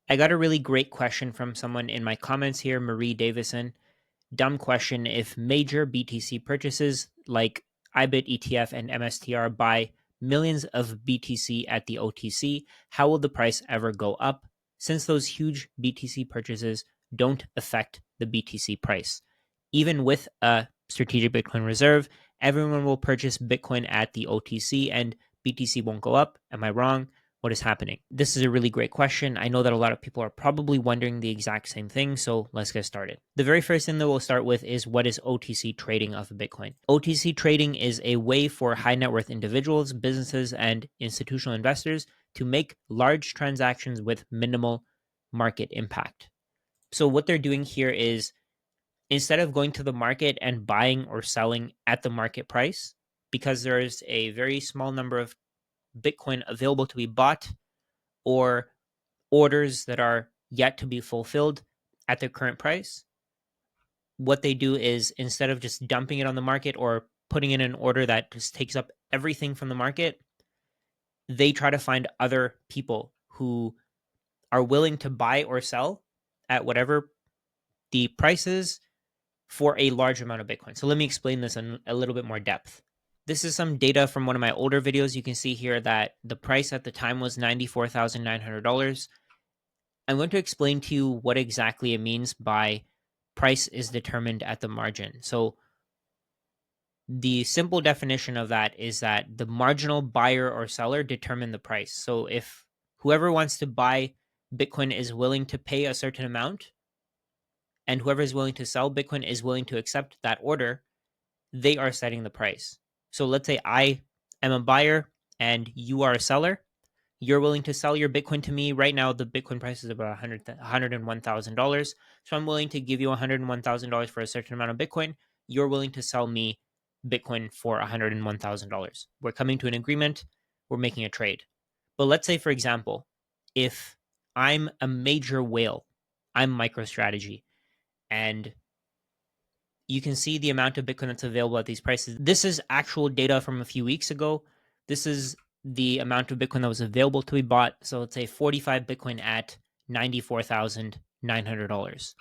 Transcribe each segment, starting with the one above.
I got a really great question from someone in my comments here, Marie Davison. Dumb question. If major BTC purchases like IBIT, ETF, and MSTR buy millions of BTC at the OTC, how will the price ever go up? Since those huge BTC purchases don't affect the BTC price. Even with a strategic Bitcoin reserve, everyone will purchase Bitcoin at the OTC and BTC won't go up. Am I wrong? What is happening? This is a really great question. I know that a lot of people are probably wondering the exact same thing, so let's get started. The very first thing that we'll start with is what is OTC trading of Bitcoin? OTC trading is a way for high net worth individuals, businesses, and institutional investors to make large transactions with minimal market impact. So, what they're doing here is instead of going to the market and buying or selling at the market price, because there's a very small number of Bitcoin available to be bought or orders that are yet to be fulfilled at their current price, what they do is instead of just dumping it on the market or putting in an order that just takes up everything from the market, they try to find other people who are willing to buy or sell at whatever the price is for a large amount of Bitcoin. So let me explain this in a little bit more depth. This is some data from one of my older videos. You can see here that the price at the time was $94,900. I'm going to explain to you what exactly it means by price is determined at the margin. So the simple definition of that is that the marginal buyer or seller determine the price. So if whoever wants to buy Bitcoin is willing to pay a certain amount and whoever is willing to sell Bitcoin is willing to accept that order, they are setting the price. So let's say I am a buyer and you are a seller. You're willing to sell your Bitcoin to me. Right now, the Bitcoin price is about $101,000. So I'm willing to give you $101,000 for a certain amount of Bitcoin. You're willing to sell me Bitcoin for $101,000. We're coming to an agreement. We're making a trade. But let's say, for example, if I'm a major whale, I'm MicroStrategy, and you can see the amount of Bitcoin that's available at these prices. This is actual data from a few weeks ago. This is the amount of Bitcoin that was available to be bought. So let's say 45 Bitcoin at $94,900.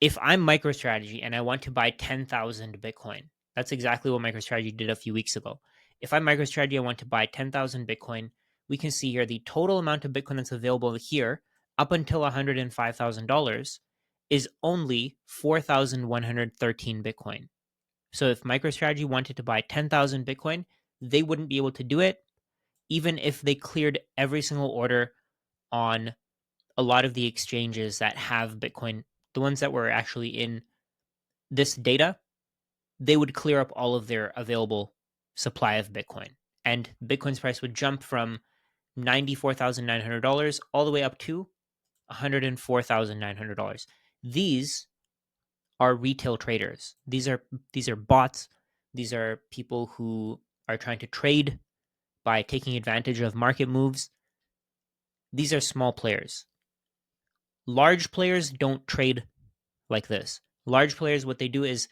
If I'm MicroStrategy and I want to buy 10,000 Bitcoin, that's exactly what MicroStrategy did a few weeks ago. If I'm MicroStrategy, I want to buy 10,000 Bitcoin. We can see here the total amount of Bitcoin that's available here up until $105,000 is only 4,113 Bitcoin. So if MicroStrategy wanted to buy 10,000 Bitcoin, they wouldn't be able to do it, even if they cleared every single order on a lot of the exchanges that have Bitcoin, the ones that were actually in this data, they would clear up all of their available supply of Bitcoin. And Bitcoin's price would jump from $94,900 all the way up to $104,900. These are retail traders. These are bots. These are people who are trying to trade by taking advantage of market moves. These are small players. Large players don't trade like this. Large players, what they do is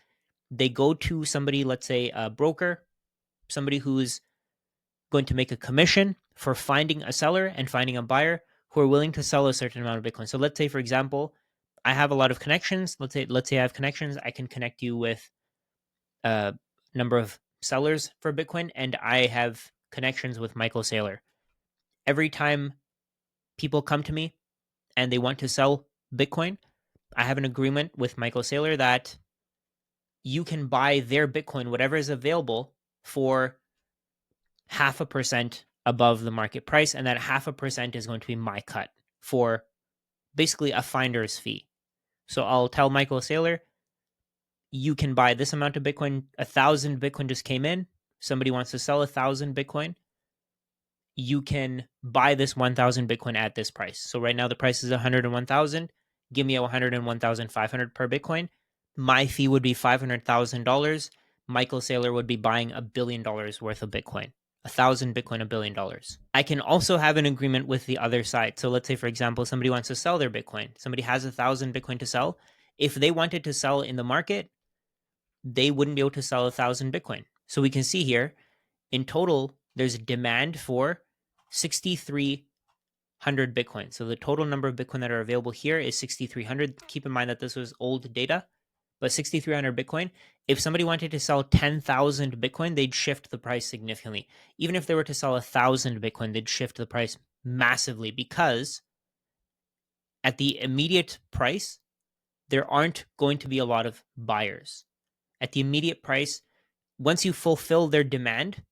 they go to somebody, let's say a broker, somebody who's going to make a commission for finding a seller and finding a buyer who are willing to sell a certain amount of Bitcoin. So let's say, for example, I have a lot of connections. Let's say I have connections. I can connect you with a number of sellers for Bitcoin, and I have connections with Michael Saylor. Every time people come to me and they want to sell Bitcoin, I have an agreement with Michael Saylor that you can buy their Bitcoin, whatever is available, for 0.5% above the market price, and that 0.5% is going to be my cut for basically a finder's fee. So I'll tell Michael Saylor, you can buy this amount of Bitcoin. 1,000 Bitcoin just came in. Somebody wants to sell 1,000 Bitcoin. You can buy this 1,000 Bitcoin at this price. So right now the price is 101,000. Give me a 101,500 per Bitcoin. My fee would be $500,000. Michael Saylor would be buying $1 billion worth of Bitcoin. 1,000 Bitcoin, $1 billion. I can also have an agreement with the other side. So let's say, for example, somebody wants to sell their Bitcoin. Somebody has 1,000 Bitcoin to sell. If they wanted to sell in the market, they wouldn't be able to sell 1,000 Bitcoin. So we can see here, in total, there's a demand for 63 Bitcoin. So the total number of Bitcoin that are available here is 6,300. Keep in mind that this was old data, but 6,300 Bitcoin. If somebody wanted to sell 10,000 Bitcoin, they'd shift the price significantly. Even if they were to sell 1,000 Bitcoin, they'd shift the price massively, because at the immediate price, there aren't going to be a lot of buyers. At the immediate price, once you fulfill their demand,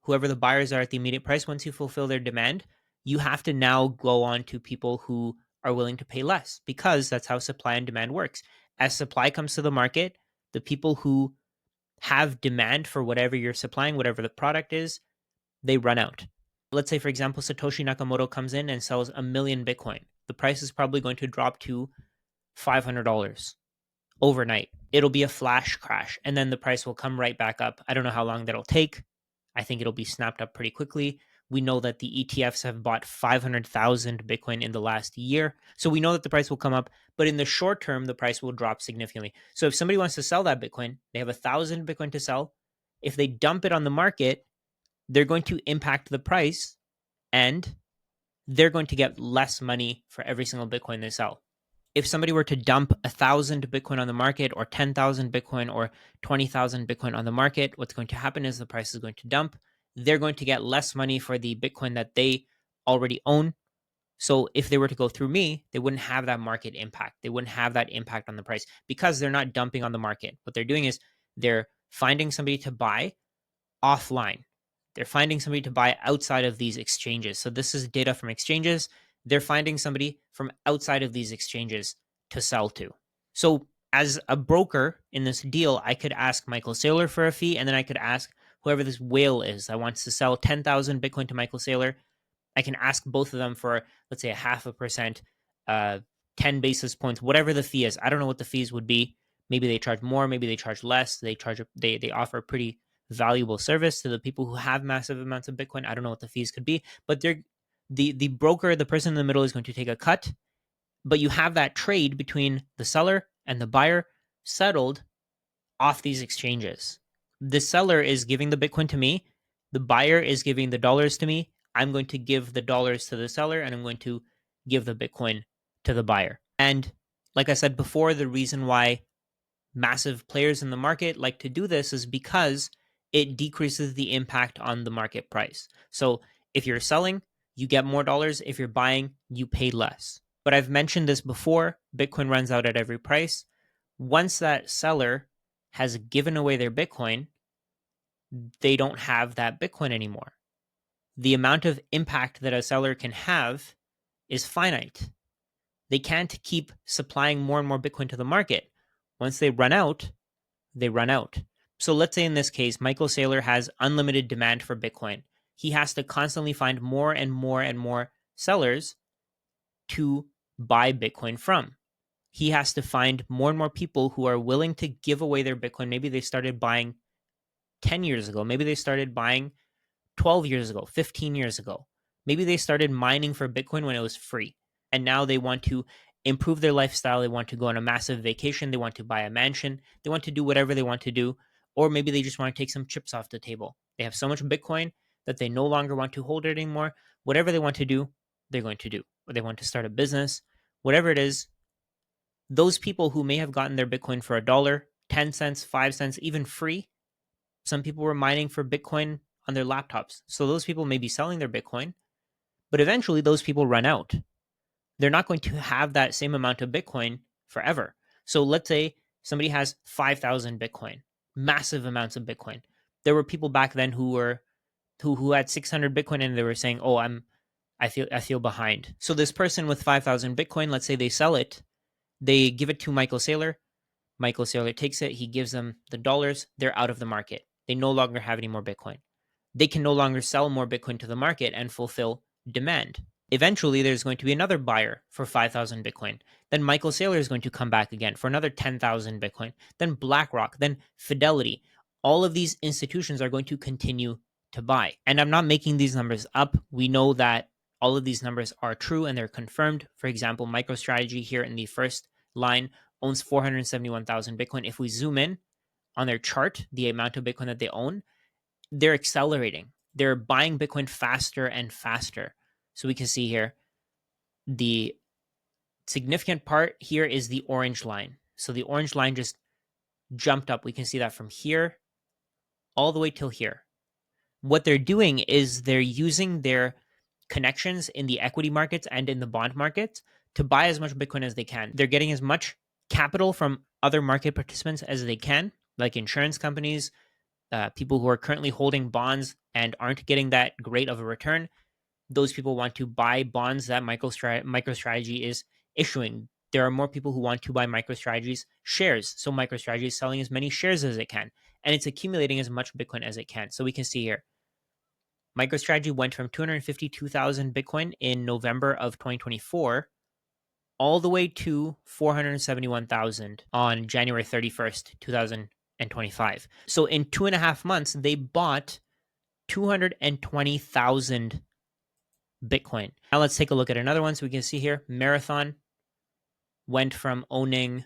whoever the buyers are at the immediate price, once you fulfill their demand, you have to now go on to people who are willing to pay less, because that's how supply and demand works. As supply comes to the market, the people who have demand for whatever you're supplying, whatever the product is, they run out. Let's say, for example, Satoshi Nakamoto comes in and sells 1,000,000 Bitcoin. The price is probably going to drop to $500 overnight. It'll be a flash crash, and then the price will come right back up. I don't know how long that'll take. I think it'll be snapped up pretty quickly. We know that the ETFs have bought 500,000 Bitcoin in the last year. So we know that the price will come up, but in the short term, the price will drop significantly. So if somebody wants to sell that Bitcoin, they have 1,000 Bitcoin to sell. If they dump it on the market, they're going to impact the price, and they're going to get less money for every single Bitcoin they sell. If somebody were to dump 1,000 Bitcoin on the market, or 10,000 Bitcoin, or 20,000 Bitcoin on the market, what's going to happen is the price is going to dump. They're going to get less money for the Bitcoin that they already own. So if they were to go through me, they wouldn't have that market impact. They wouldn't have that impact on the price, because they're not dumping on the market. What they're doing is they're finding somebody to buy offline. They're finding somebody to buy outside of these exchanges. So this is data from exchanges. They're finding somebody from outside of these exchanges to sell to. So as a broker in this deal, I could ask Michael Saylor for a fee, and then I could ask whoever this whale is that wants to sell 10,000 Bitcoin to Michael Saylor. I can ask both of them for, let's say, 0.5%, 10 basis points, whatever the fee is. I don't know what the fees would be. Maybe they charge more, maybe they charge less. They offer a pretty valuable service to the people who have massive amounts of Bitcoin. I don't know what the fees could be, but the broker, the person in the middle, is going to take a cut. But you have that trade between the seller and the buyer settled off these exchanges. The seller is giving the Bitcoin to me. The buyer is giving the dollars to me. I'm going to give the dollars to the seller, and I'm going to give the Bitcoin to the buyer. And like I said before, the reason why massive players in the market like to do this is because it decreases the impact on the market price. So if you're selling, you get more dollars. If you're buying, you pay less. But I've mentioned this before, Bitcoin runs out at every price. Once that seller has given away their Bitcoin, they don't have that Bitcoin anymore. The amount of impact that a seller can have is finite. They can't keep supplying more and more Bitcoin to the market. Once they run out, they run out. So let's say in this case, Michael Saylor has unlimited demand for Bitcoin. He has to constantly find more and more and more sellers to buy Bitcoin from. He has to find more and more people who are willing to give away their Bitcoin. Maybe they started buying 10 years ago. Maybe they started buying 12 years ago, 15 years ago. Maybe they started mining for Bitcoin when it was free. And now they want to improve their lifestyle. They want to go on a massive vacation. They want to buy a mansion. They want to do whatever they want to do. Or maybe they just want to take some chips off the table. They have so much Bitcoin that they no longer want to hold it anymore. Whatever they want to do, they're going to do. Or they want to start a business, whatever it is. Those people who may have gotten their Bitcoin for $1, 10 cents, 5 cents, even free. Some people were mining for Bitcoin on their laptops. So those people may be selling their Bitcoin, but eventually those people run out. They're not going to have that same amount of Bitcoin forever. So let's say somebody has 5,000 Bitcoin, massive amounts of Bitcoin. There were people back then who had 600 Bitcoin, and they were saying, "Oh, I feel behind." So this person with 5,000 Bitcoin, let's say they sell it, they give it to Michael Saylor. Michael Saylor takes it, he gives them the dollars, they're out of the market. They no longer have any more Bitcoin. They can no longer sell more Bitcoin to the market and fulfill demand. Eventually, there's going to be another buyer for 5,000 Bitcoin. Then Michael Saylor is going to come back again for another 10,000 Bitcoin. Then BlackRock, then Fidelity. All of these institutions are going to continue to buy. And I'm not making these numbers up. We know that all of these numbers are true and they're confirmed. For example, MicroStrategy here in the first line owns 471,000 Bitcoin. If we zoom in on their chart, the amount of Bitcoin that they own, they're accelerating. They're buying Bitcoin faster and faster. So we can see here, The significant part here is the orange line. So the orange line just jumped up. We can see that from here all the way till here. What they're doing is they're using their connections in the equity markets and in the bond markets to buy as much Bitcoin as they can. They're getting as much capital from other market participants as they can, like insurance companies, people who are currently holding bonds and aren't getting that great of a return. Those people want to buy bonds that MicroStrategy is issuing. There are more people who want to buy MicroStrategy's shares. So MicroStrategy is selling as many shares as it can, and it's accumulating as much Bitcoin as it can. So we can see here, MicroStrategy went from 252,000 Bitcoin in November of 2024 all the way to 471,000 on January 31st, 2025. So in 2.5 months, they bought 220,000 Bitcoin. Now let's take a look at another one. So we can see here, Marathon went from owning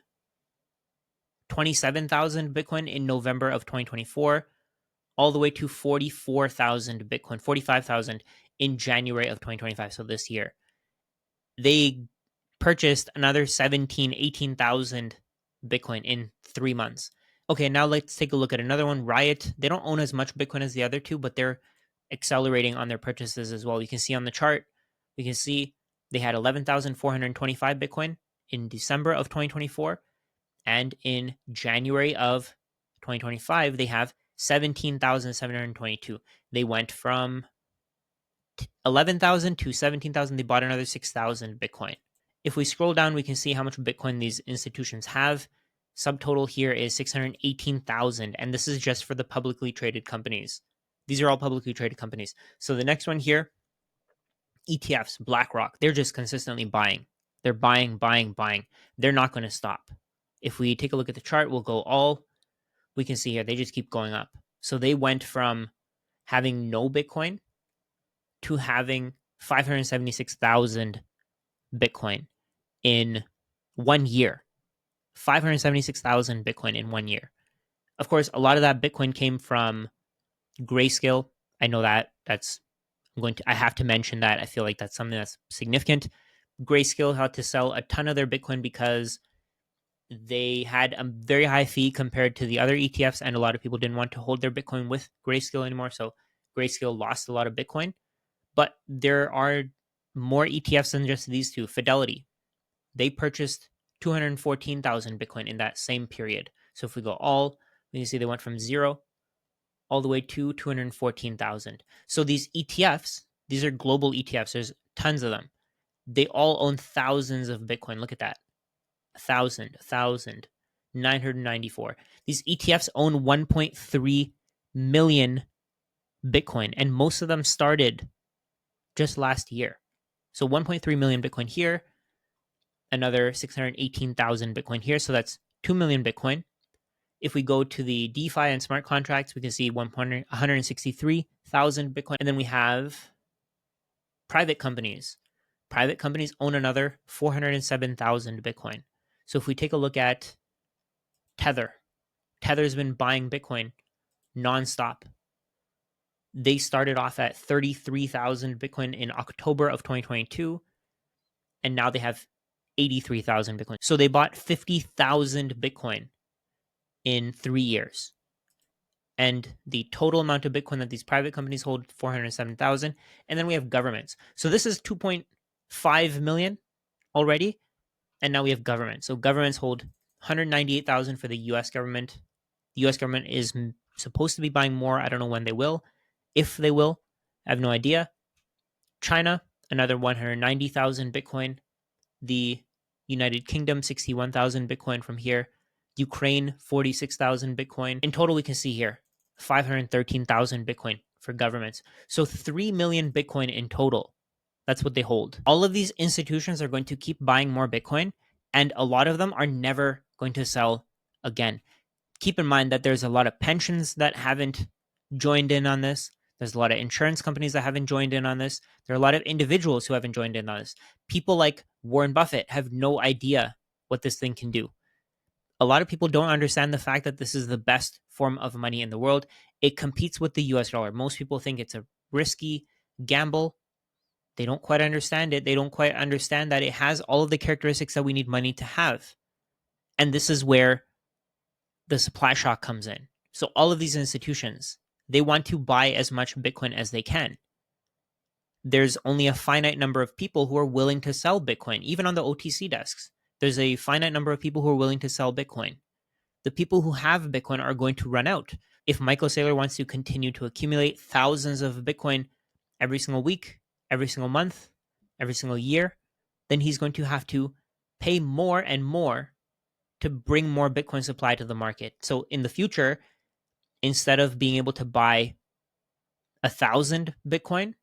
27,000 Bitcoin in November of 2024 all the way to 44,000 Bitcoin, 45,000 in January of 2025. So this year, they purchased another 18,000 Bitcoin in 3 months. Okay, now let's take a look at another one. Riot, they don't own as much Bitcoin as the other two, but they're accelerating on their purchases as well. You can see on the chart, we can see they had 11,425 Bitcoin in December of 2024. And in January of 2025, they have 17,722. They went from 11,000 to 17,000. They bought another 6,000 Bitcoin. If we scroll down, we can see how much Bitcoin these institutions have. Subtotal here is 618,000, and this is just for the publicly traded companies. These are all publicly traded companies. So the next one here, ETFs, BlackRock, they're just consistently buying. They're buying, buying, buying. They're not going to stop. If we take a look at the chart, we'll go all. We can see here, they just keep going up. So they went from having no Bitcoin to having 576,000 Bitcoin in 1 year. 576,000 Bitcoin in 1 year. Of course, a lot of that Bitcoin came from Grayscale. I know I have to mention that. I feel like that's something that's significant. Grayscale had to sell a ton of their Bitcoin because they had a very high fee compared to the other ETFs, and a lot of people didn't want to hold their Bitcoin with Grayscale anymore. So Grayscale lost a lot of Bitcoin. But there are more ETFs than just these two. Fidelity, they purchased 214,000 Bitcoin in that same period. So if we go all, we can see they went from 0 all the way to 214,000. So these ETFs, these are global ETFs. There's tons of them. They all own thousands of Bitcoin. Look at that. 1,994. These ETFs own 1.3 million Bitcoin, and most of them started just last year. So 1.3 million Bitcoin here, another 618,000 Bitcoin here. So that's 2 million Bitcoin. If we go to the DeFi and smart contracts, we can see 163,000 Bitcoin. And then we have private companies. Private companies own another 407,000 Bitcoin. So if we take a look at Tether, Tether's been buying Bitcoin nonstop. They started off at 33,000 Bitcoin in October of 2022, and now they have 83,000 Bitcoin. So they bought 50,000 Bitcoin in 3 years. And the total amount of Bitcoin that these private companies hold, 407,000. And then we have governments. So this is 2.5 million already. And now we have government. So governments hold 198,000 for the US government. The US government is supposed to be buying more. I don't know when they will. If they will, I have no idea. China, another 190,000 Bitcoin. The United Kingdom, 61,000 Bitcoin from here. Ukraine, 46,000 Bitcoin. In total, we can see here, 513,000 Bitcoin for governments. So 3 million Bitcoin in total. That's what they hold. All of these institutions are going to keep buying more Bitcoin, and a lot of them are never going to sell again. Keep in mind that there's a lot of pensions that haven't joined in on this. There's a lot of insurance companies that haven't joined in on this. There are a lot of individuals who haven't joined in on this. People like Warren Buffett have no idea what this thing can do. A lot of people don't understand the fact that this is the best form of money in the world. It competes with the US dollar. Most people think it's a risky gamble. They don't quite understand it. They don't quite understand that it has all of the characteristics that we need money to have. And this is where the supply shock comes in. So all of these institutions, they want to buy as much Bitcoin as they can. There's only a finite number of people who are willing to sell Bitcoin, even on the OTC desks. There's a finite number of people who are willing to sell Bitcoin. The people who have Bitcoin are going to run out. If Michael Saylor wants to continue to accumulate thousands of Bitcoin every single week, every single month, every single year, then he's going to have to pay more and more to bring more Bitcoin supply to the market. So in the future, instead of being able to buy 1,000 Bitcoin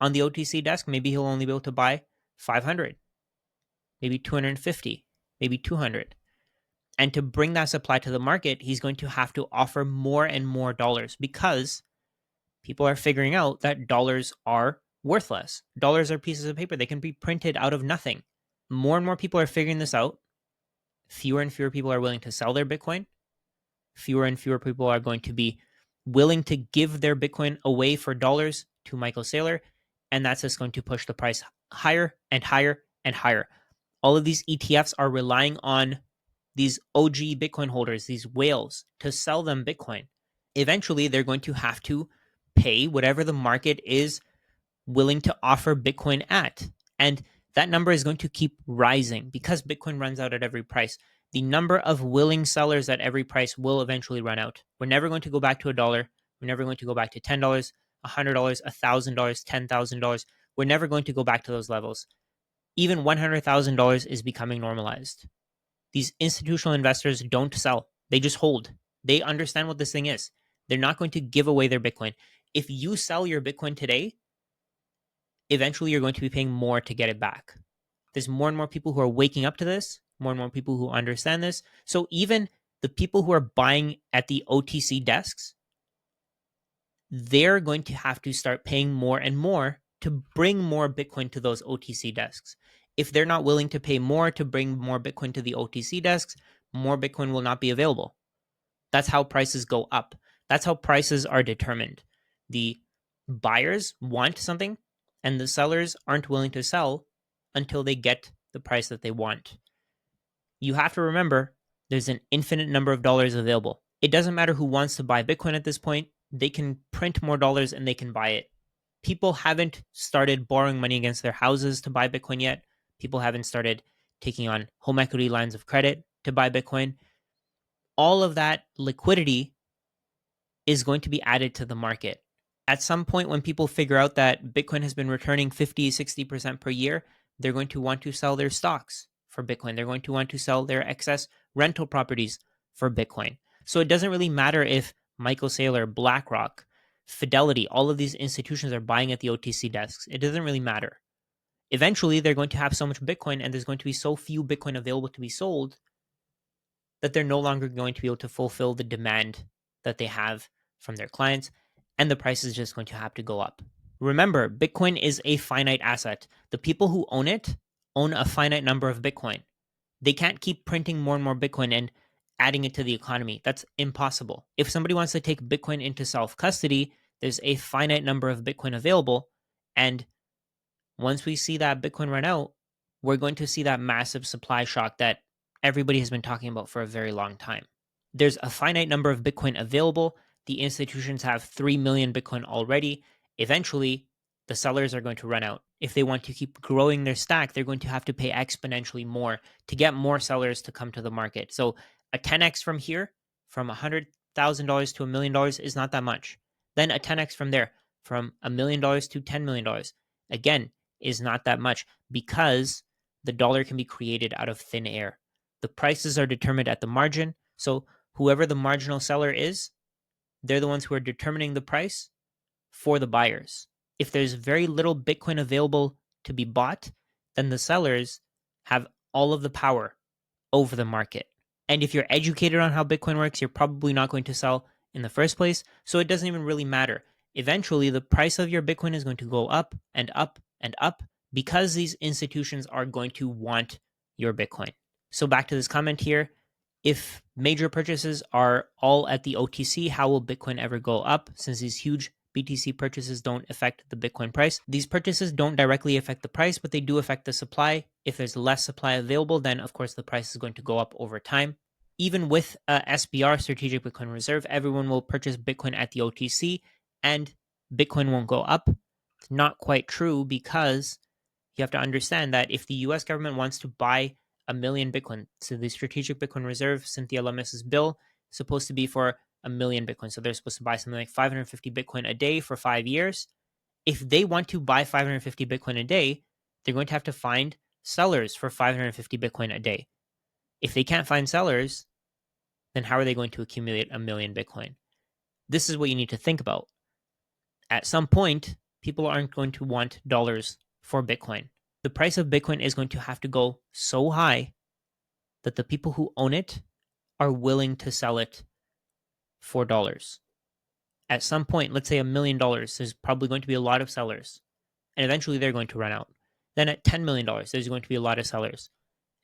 on the OTC desk, maybe he'll only be able to buy 500, maybe 250, maybe 200. And to bring that supply to the market, he's going to have to offer more and more dollars because people are figuring out that dollars are worthless. Dollars are pieces of paper. They can be printed out of nothing. More and more people are figuring this out. Fewer and fewer people are willing to sell their Bitcoin. Fewer and fewer people are going to be willing to give their Bitcoin away for dollars to Michael Saylor. And that's just going to push the price higher and higher and higher. All of these ETFs are relying on these OG Bitcoin holders, these whales, to sell them Bitcoin. Eventually, they're going to have to pay whatever the market is willing to offer Bitcoin at. And that number is going to keep rising because Bitcoin runs out at every price. The number of willing sellers at every price will eventually run out. We're never going to go back to $1. We're never going to go back to $10, $100, $1,000, $10,000. We're never going to go back to those levels. Even $100,000 is becoming normalized. These institutional investors don't sell. They just hold. They understand what this thing is. They're not going to give away their Bitcoin. If you sell your Bitcoin today, eventually you're going to be paying more to get it back. There's more and more people who are waking up to this, more and more people who understand this. So even the people who are buying at the OTC desks, they're going to have to start paying more and more to bring more Bitcoin to those OTC desks. If they're not willing to pay more to bring more Bitcoin to the OTC desks, more Bitcoin will not be available. That's how prices go up. That's how prices are determined. The buyers want something, and the sellers aren't willing to sell until they get the price that they want. You have to remember, there's an infinite number of dollars available. It doesn't matter who wants to buy Bitcoin at this point. They can print more dollars and they can buy it. People haven't started borrowing money against their houses to buy Bitcoin yet. People haven't started taking on home equity lines of credit to buy Bitcoin. All of that liquidity is going to be added to the market. At some point, when people figure out that Bitcoin has been returning 50, 60% per year, they're going to want to sell their stocks for Bitcoin. They're going to want to sell their excess rental properties for Bitcoin. So it doesn't really matter if Michael Saylor, BlackRock, Fidelity, all of these institutions are buying at the OTC desks. It doesn't really matter. Eventually, they're going to have so much Bitcoin and there's going to be so few Bitcoin available to be sold that they're no longer going to be able to fulfill the demand that they have from their clients, and the price is just going to have to go up. Remember, Bitcoin is a finite asset. The people who own it own a finite number of Bitcoin. They can't keep printing more and more Bitcoin and adding it to the economy. That's impossible. If somebody wants to take Bitcoin into self-custody, there's a finite number of Bitcoin available, and once we see that Bitcoin run out, we're going to see that massive supply shock that everybody has been talking about for a very long time. There's a finite number of Bitcoin available. The institutions have 3 million Bitcoin already. Eventually, the sellers are going to run out. If they want to keep growing their stack, they're going to have to pay exponentially more to get more sellers to come to the market. So a 10x from here, from $100,000 to $1 million is not that much. Then a 10x from there, from $1 million to $10 million, again, is not that much because the dollar can be created out of thin air. The prices are determined at the margin. So whoever the marginal seller is, they're the ones who are determining the price for the buyers. If there's very little Bitcoin available to be bought, then the sellers have all of the power over the market. And if you're educated on how Bitcoin works, you're probably not going to sell in the first place. So it doesn't even really matter. Eventually, the price of your Bitcoin is going to go up and up and up because these institutions are going to want your Bitcoin. So back to this comment here. If major purchases are all at the OTC, how will Bitcoin ever go up since these huge BTC purchases don't affect the Bitcoin price. These purchases don't directly affect the price, but they do affect the supply. If there's less supply available, then of course the price is going to go up over time. Even with SBR, Strategic Bitcoin Reserve, everyone will purchase Bitcoin at the OTC and Bitcoin won't go up. It's not quite true, because you have to understand that if the US government wants to buy a million Bitcoin, so the Strategic Bitcoin Reserve, Cynthia Lummis's bill, is supposed to be for a million Bitcoin. So they're supposed to buy something like 550 Bitcoin a day for 5 years. If they want to buy 550 Bitcoin a day, they're going to have to find sellers for 550 Bitcoin a day. If they can't find sellers, then how are they going to accumulate a million Bitcoin? This is what you need to think about. At some point, people aren't going to want dollars for Bitcoin. The price of Bitcoin is going to have to go so high that the people who own it are willing to sell it for dollars. At some point, let's say $1 million, there's probably going to be a lot of sellers, and eventually they're going to run out. Then at $10 million, there's going to be a lot of sellers.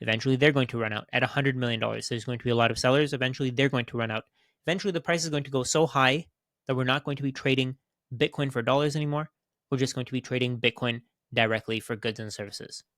Eventually they're going to run out. At $100 million, there's going to be a lot of sellers. Eventually they're going to run out. Eventually the price is going to go so high that we're not going to be trading Bitcoin for dollars anymore. We're just going to be trading Bitcoin directly for goods and services.